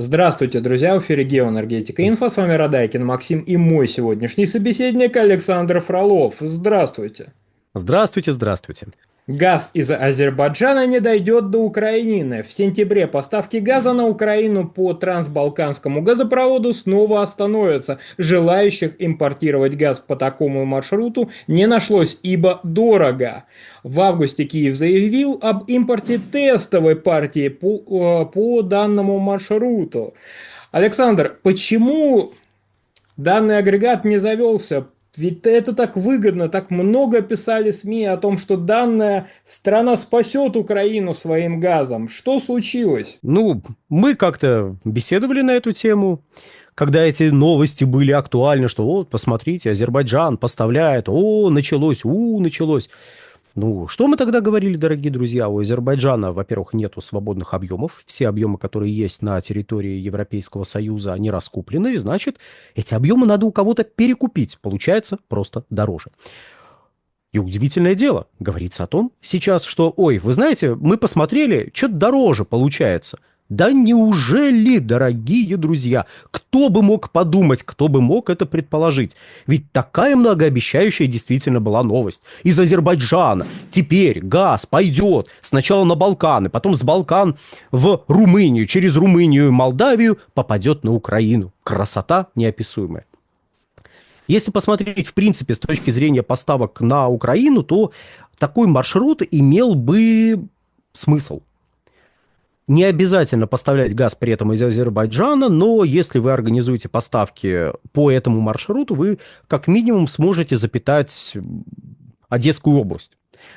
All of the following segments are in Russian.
Здравствуйте, друзья, в эфире Геоэнергетика Инфо, с вами Радайкин Максим и мой сегодняшний собеседник Александр Фролов. Здравствуйте. Здравствуйте, здравствуйте. Газ из Азербайджана не дойдет до Украины. В сентябре поставки газа на Украину по трансбалканскому газопроводу снова остановятся. Желающих импортировать газ по такому маршруту не нашлось, ибо дорого. В августе Киев заявил об импорте тестовой партии по данному маршруту. Александр, почему данный агрегат не завелся? Ведь это так выгодно, так много писали СМИ о том, что данная страна спасет Украину своим газом. Что случилось? Мы как-то беседовали на эту тему, когда эти новости были актуальны, что вот, посмотрите, Азербайджан поставляет, началось. Что мы тогда говорили, дорогие друзья? У Азербайджана, во-первых, нету свободных объемов. Все объемы, которые есть на территории Европейского Союза, они раскуплены, и значит, эти объемы надо у кого-то перекупить. Получается просто дороже. И удивительное дело, говорится о том сейчас, что, вы знаете, мы посмотрели, что-то дороже получается. Да неужели, дорогие друзья, кто бы мог подумать, кто бы мог это предположить? Ведь такая многообещающая действительно была новость. Из Азербайджана теперь газ пойдет сначала на Балканы, потом с Балкан в Румынию, через Румынию и Молдавию попадет на Украину. Красота неописуемая. Если посмотреть, в принципе, с точки зрения поставок на Украину, то такой маршрут имел бы смысл. Не обязательно поставлять газ при этом из Азербайджана, но если вы организуете поставки по этому маршруту, вы как минимум сможете запитать Одесскую область.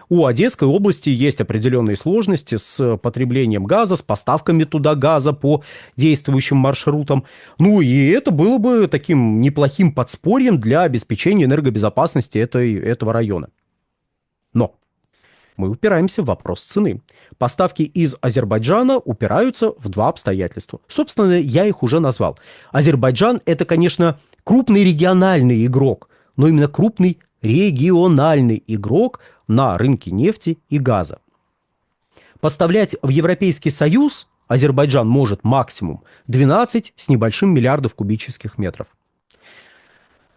У Одесской области есть определенные сложности с потреблением газа, с поставками туда газа по действующим маршрутам. И это было бы таким неплохим подспорьем для обеспечения энергобезопасности этого района. Но мы упираемся в вопрос цены. Поставки из Азербайджана упираются в два обстоятельства. Собственно, я их уже назвал. Азербайджан – это, конечно, крупный региональный игрок, но именно крупный региональный игрок на рынке нефти и газа. Поставлять в Европейский Союз Азербайджан может максимум 12 с небольшим миллиардов кубических метров.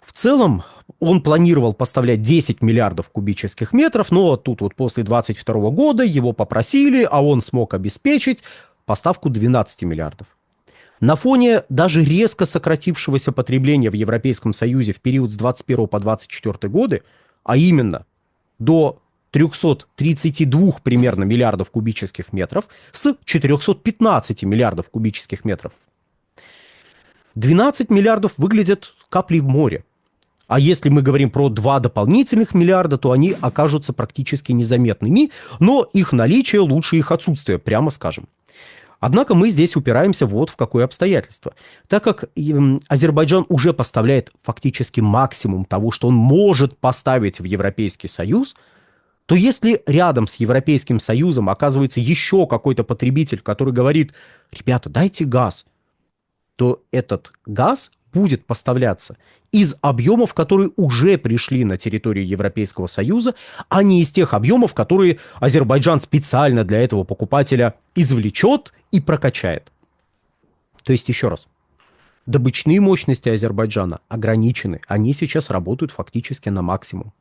В целом он планировал поставлять 10 миллиардов кубических метров, но тут вот после 2022 года его попросили, а он смог обеспечить поставку 12 миллиардов. На фоне даже резко сократившегося потребления в Европейском Союзе в период с 21 по 24 годы, а именно до 332 примерно миллиардов кубических метров с 415 миллиардов кубических метров, 12 миллиардов выглядят каплей в море. А если мы говорим про 2 дополнительных миллиарда, то они окажутся практически незаметными, но их наличие лучше их отсутствия, прямо скажем. Однако мы здесь упираемся вот в какое обстоятельство. Так как Азербайджан уже поставляет фактически максимум того, что он может поставить в Европейский Союз, то если рядом с Европейским Союзом оказывается еще какой-то потребитель, который говорит: ребята, дайте газ, то этот газ будет поставляться из объемов, которые уже пришли на территорию Европейского Союза, а не из тех объемов, которые Азербайджан специально для этого покупателя извлечет и прокачает. То есть, еще раз, добычные мощности Азербайджана ограничены, они сейчас работают фактически на максимум.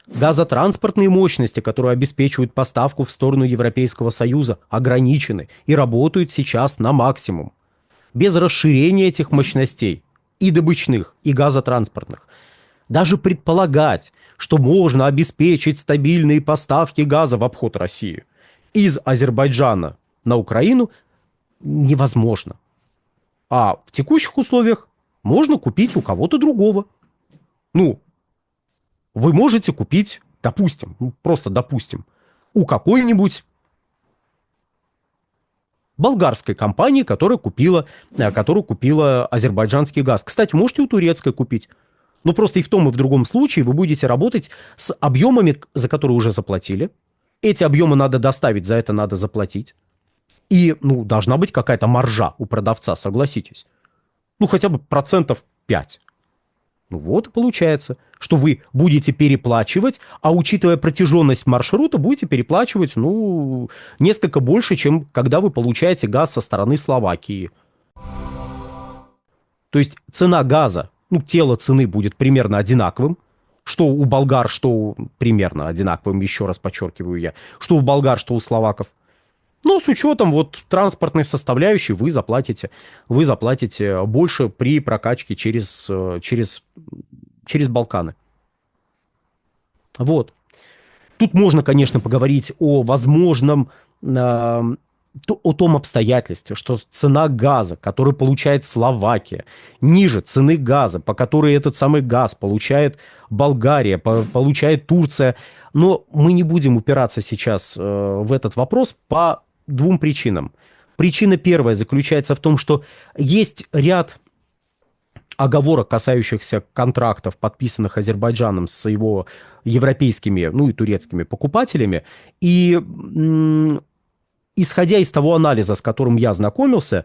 Газотранспортные мощности, которые обеспечивают поставку в сторону Европейского Союза, ограничены и работают сейчас на максимум. Без расширения этих мощностей, и добычных, и газотранспортных, даже предполагать, что можно обеспечить стабильные поставки газа в обход России из Азербайджана на Украину, невозможно. А в текущих условиях можно купить у кого-то другого. Вы можете купить, допустим, просто допустим, у какой-нибудь болгарской компании, которая купила азербайджанский газ. Кстати, можете у турецкой купить. Но просто и в том, и в другом случае вы будете работать с объемами, за которые уже заплатили. Эти объемы надо доставить, за это надо заплатить. И, должна быть какая-то маржа у продавца, согласитесь. Хотя бы 5%. Вот и получается, что вы будете переплачивать, а учитывая протяженность маршрута, будете переплачивать, несколько больше, чем когда вы получаете газ со стороны Словакии. То есть цена газа, ну, тело цены будет примерно одинаковым, что у болгар, примерно одинаковым, еще раз подчеркиваю я, что у болгар, что у словаков. Но с учетом вот транспортной составляющей вы заплатите больше при прокачке через Балканы. Вот. Тут можно, конечно, поговорить о возможном, о том обстоятельстве, что цена газа, который получает Словакия, ниже цены газа, по которой этот самый газ получает Болгария, получает Турция. Но мы не будем упираться сейчас в этот вопрос по двум причинам. Причина первая заключается в том, что есть ряд оговорок, касающихся контрактов, подписанных Азербайджаном с его европейскими, ну и турецкими покупателями. И исходя из того анализа, с которым я знакомился,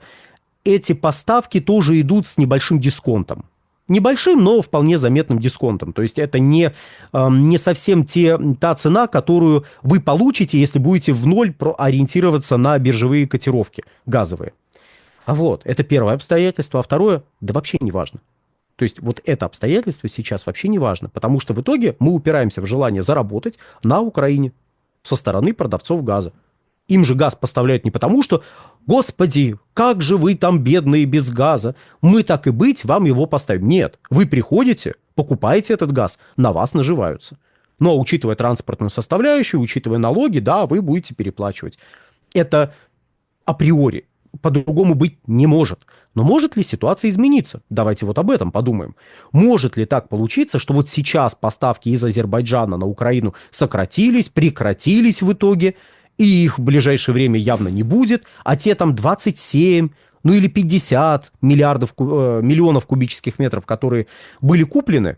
эти поставки тоже идут с небольшим дисконтом. Небольшим, но вполне заметным дисконтом. То есть это не совсем та цена, которую вы получите, если будете в ноль ориентироваться на биржевые котировки газовые. А вот, это первое обстоятельство. А второе, да вообще не важно. То есть вот это обстоятельство сейчас вообще не важно, потому что в итоге мы упираемся в желание заработать на Украине со стороны продавцов газа. Им же газ поставляют не потому, что «Господи, как же вы там бедные без газа, мы так и быть, вам его поставим». Нет, вы приходите, покупаете этот газ, на вас наживаются. Но учитывая транспортную составляющую, учитывая налоги, да, вы будете переплачивать. Это априори. По-другому быть не может. Но может ли ситуация измениться? Давайте вот об этом подумаем. Может ли так получиться, что вот сейчас поставки из Азербайджана на Украину сократились, прекратились в итоге, и их в ближайшее время явно не будет, а те там 27, ну или 50 миллионов кубических метров, которые были куплены,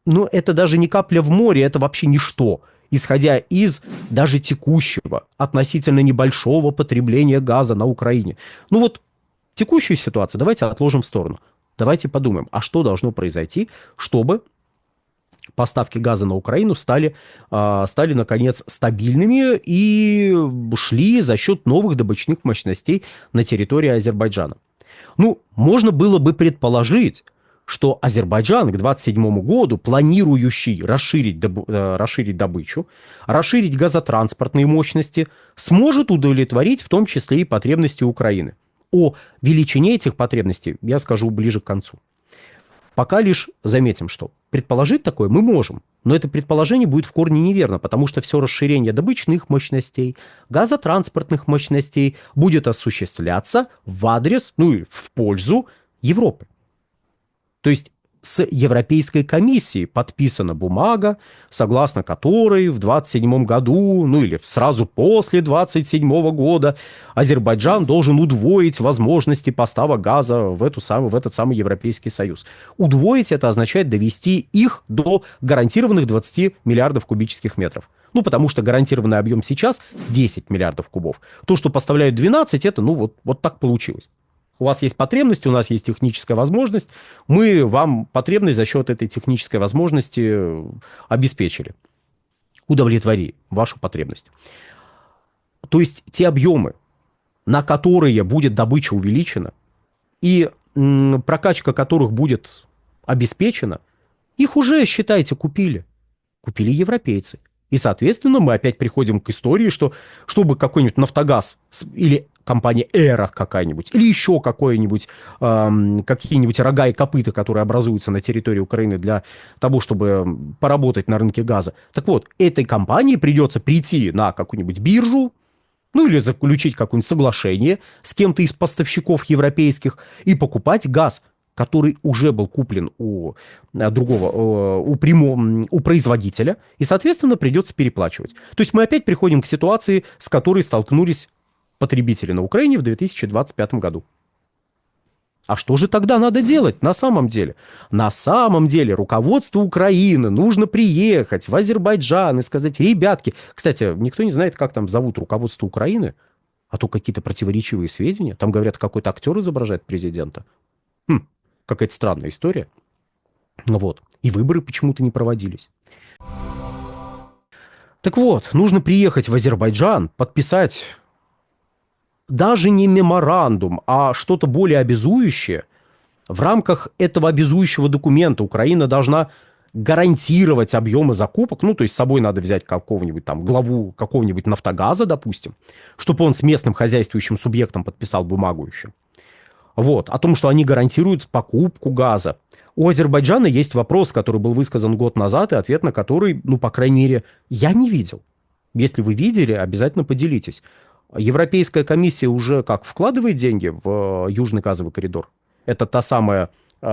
ну это даже не капля в море, это вообще ничто, исходя из даже текущего, относительно небольшого потребления газа на Украине. Ну вот текущую ситуацию давайте отложим в сторону. Давайте подумаем, а что должно произойти, чтобы поставки газа на Украину стали, наконец, стабильными и шли за счет новых добычных мощностей на территории Азербайджана. Ну, можно было бы предположить, что Азербайджан к 2027 году, планирующий расширить добычу, расширить газотранспортные мощности, сможет удовлетворить в том числе и потребности Украины. О величине этих потребностей я скажу ближе к концу. Пока лишь заметим, что предположить такое мы можем, но это предположение будет в корне неверно, потому что все расширение добычных мощностей, газотранспортных мощностей будет осуществляться в адрес, ну и в пользу Европы. То есть с Европейской комиссией подписана бумага, согласно которой в 27 году, ну или сразу после 27 года, Азербайджан должен удвоить возможности поставок газа в этот самый Европейский Союз. Удвоить это означает довести их до гарантированных 20 миллиардов кубических метров. Ну, потому что гарантированный объем сейчас 10 миллиардов кубов. То, что поставляют 12, это, ну, вот так получилось. У вас есть потребность, у нас есть техническая возможность. Мы вам потребность за счет этой технической возможности обеспечили. Удовлетворили вашу потребность. То есть те объемы, на которые будет добыча увеличена, и прокачка которых будет обеспечена, их уже, считайте, купили. Купили европейцы. И, соответственно, мы опять приходим к истории, что чтобы какой-нибудь «Нафтогаз» или компания «Эра» какая-нибудь, или еще какие-нибудь рога и копыта, которые образуются на территории Украины для того, чтобы поработать на рынке газа. Так вот, этой компании придется прийти на какую-нибудь биржу, ну или заключить какое-нибудь соглашение с кем-то из поставщиков европейских и покупать газ, который уже был куплен у производителя, и, соответственно, придется переплачивать. То есть мы опять приходим к ситуации, с которой столкнулись потребители на Украине в 2025 году. А что же тогда надо делать на самом деле? На самом деле руководству Украины нужно приехать в Азербайджан и сказать: ребятки, кстати, никто не знает, как там зовут руководство Украины, а то какие-то противоречивые сведения. Там, говорят, какой-то актер изображает президента. Какая-то странная история. Вот. И выборы почему-то не проводились. Так вот, нужно приехать в Азербайджан, подписать даже не меморандум, а что-то более обязующее В рамках этого обязующего документа Украина должна гарантировать объемы закупок, ну, то есть с собой надо взять какого-нибудь там главу какого-нибудь «Нафтогаза», допустим, чтобы он с местным хозяйствующим субъектом подписал бумагу еще. Вот, о том, что они гарантируют покупку газа. У Азербайджана есть вопрос, который был высказан год назад, и ответ на который, ну, по крайней мере, я не видел. Если вы видели, обязательно поделитесь. Европейская комиссия уже как вкладывает деньги в Южный газовый коридор? Это та самая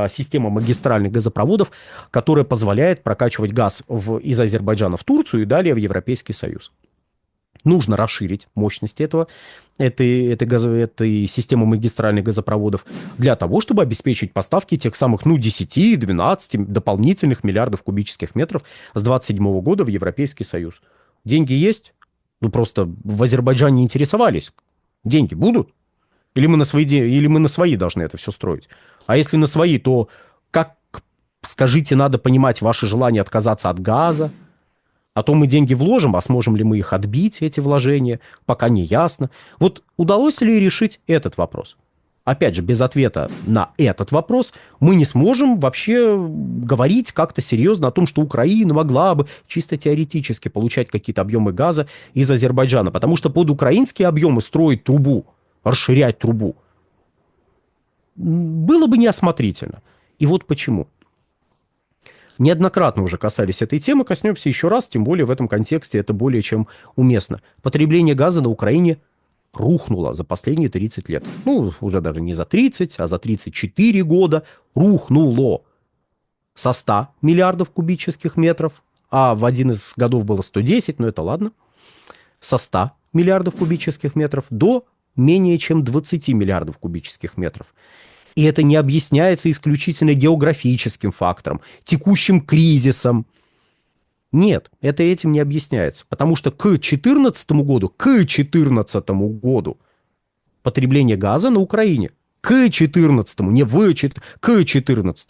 система магистральных газопроводов, которая позволяет прокачивать газ из Азербайджана в Турцию и далее в Европейский Союз. Нужно расширить мощности этой системы магистральных газопроводов для того, чтобы обеспечить поставки тех самых 10-12 дополнительных миллиардов кубических метров с 2027 года в Европейский Союз. Деньги есть? Ну, просто в Азербайджане интересовались. Деньги будут? Или мы на свои должны это все строить? А если на свои, то как, скажите, надо понимать ваше желание отказаться от газа? А то мы деньги вложим, а сможем ли мы их отбить, эти вложения, пока не ясно. Вот удалось ли решить этот вопрос? Опять же, без ответа на этот вопрос мы не сможем вообще говорить как-то серьезно о том, что Украина могла бы чисто теоретически получать какие-то объемы газа из Азербайджана. Потому что под украинские объемы строить трубу, расширять трубу было бы неосмотрительно. И вот почему. Неоднократно уже касались этой темы, коснемся еще раз, тем более в этом контексте это более чем уместно. Потребление газа на Украине рухнуло за последние 30 лет. Ну, уже даже не за 30, а за 34 года рухнуло со 100 миллиардов кубических метров, а в один из годов было 110, но это ладно, со 100 миллиардов кубических метров до менее чем 20 миллиардов кубических метров. И это не объясняется исключительно географическим фактором, текущим кризисом. Нет, это этим не объясняется. Потому что к 2014 году потребление газа на Украине, к 2014, не в, к 2014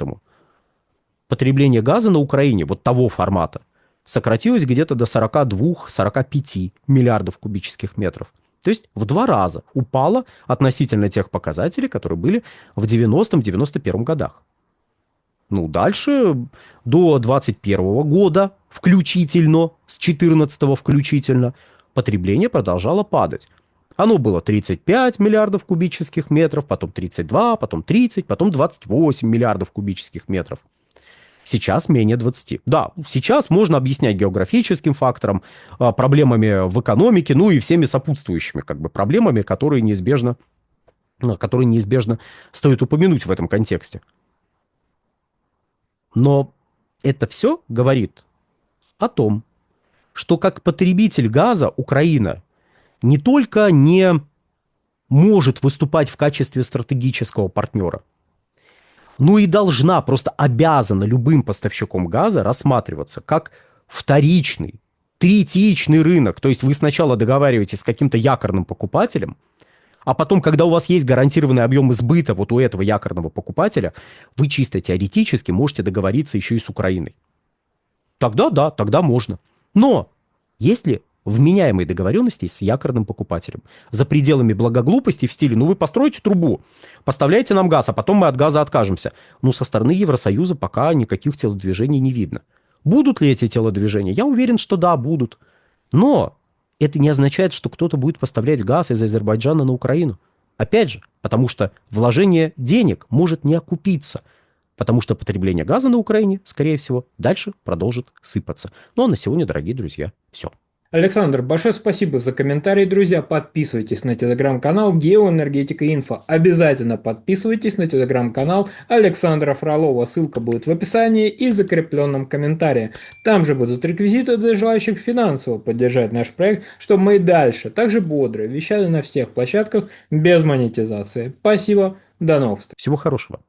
потребление газа на Украине вот того формата сократилось где-то до 42-45 миллиардов кубических метров. То есть в 2 раза упало относительно тех показателей, которые были в 90-91 годах. Ну, дальше до 2021 года включительно, с 2014 включительно, потребление продолжало падать. Оно было 35 миллиардов кубических метров, потом 32, потом 30, потом 28 миллиардов кубических метров. Сейчас менее 20. Да, сейчас можно объяснять географическим фактором, проблемами в экономике, ну и всеми сопутствующими как бы проблемами, которые неизбежно стоит упомянуть в этом контексте. Но это все говорит о том, что как потребитель газа Украина не только не может выступать в качестве стратегического партнера, но и должна, просто обязана любым поставщиком газа рассматриваться как вторичный, третичный рынок. То есть вы сначала договариваетесь с каким-то якорным покупателем, а потом, когда у вас есть гарантированный объем сбыта вот у этого якорного покупателя, вы чисто теоретически можете договориться еще и с Украиной. Тогда да, тогда можно. Но если вменяемые договоренности с якорным покупателем, за пределами благоглупости в стиле, ну вы построите трубу, поставляйте нам газ, а потом мы от газа откажемся. Ну со стороны Евросоюза пока никаких телодвижений не видно. Будут ли эти телодвижения? Я уверен, что да, будут. Но это не означает, что кто-то будет поставлять газ из Азербайджана на Украину. Опять же, потому что вложение денег может не окупиться. Потому что потребление газа на Украине, скорее всего, дальше продолжит сыпаться. Ну а на сегодня, дорогие друзья, все. Александр, большое спасибо за комментарий, друзья. Подписывайтесь на телеграм-канал Геоэнергетика Инфо. Обязательно подписывайтесь на телеграм-канал Александра Фролова. Ссылка будет в описании и закрепленном комментарии. Там же будут реквизиты для желающих финансово поддержать наш проект, чтобы мы и дальше также бодро вещали на всех площадках без монетизации. Спасибо, до новых встреч. Всего хорошего.